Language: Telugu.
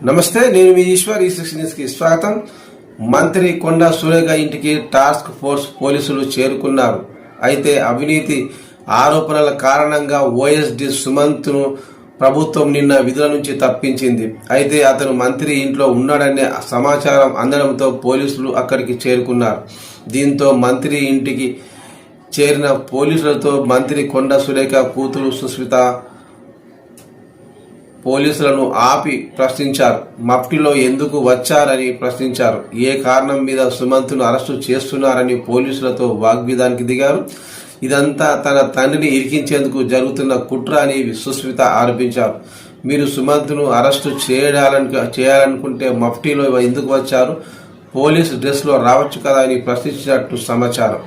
నమస్తే, నేను మీ ఈశ్వర్. ఈ 6 న్యూస్ కి స్వాగతం. మంత్రి కొండా సురేఖ ఇంటికి టాస్క్ ఫోర్స్ పోలీసులు చేరుకున్నారు. అయితే అవినీతి ఆరోపణల కారణంగా ఓఎస్డి సుమంత్ ను ప్రభుత్వం నిన్న విధుల నుంచి తప్పించింది. అయితే అతను మంత్రి ఇంట్లో ఉన్నాడనే సమాచారం అందడంతో పోలీసులు అక్కడికి చేరుకున్నారు. దీంతో మంత్రి ఇంటికి చేరిన పోలీసులతో మంత్రి కొండా సురేఖ కూతురు సుస్మిత పోలీసులను ఆపి ప్రశ్నించారు. మఫ్టీలో ఎందుకు వచ్చారని ప్రశ్నించారు. ఏ కారణం మీద సుమంత్ను అరెస్టు చేస్తున్నారని పోలీసులతో వాగ్విదానికి దిగారు. ఇదంతా తన తండ్రిని ఇరికించేందుకు జరుగుతున్న కుట్ర అని సుస్మిత ఆరోపించారు. మీరు సుమంత్ను అరెస్టు చేయాలనుకుంటే మఫ్టీలో ఎందుకు వచ్చారు? పోలీస్ డ్రెస్లో రావచ్చు కదా అని ప్రశ్నించినట్టు సమాచారం.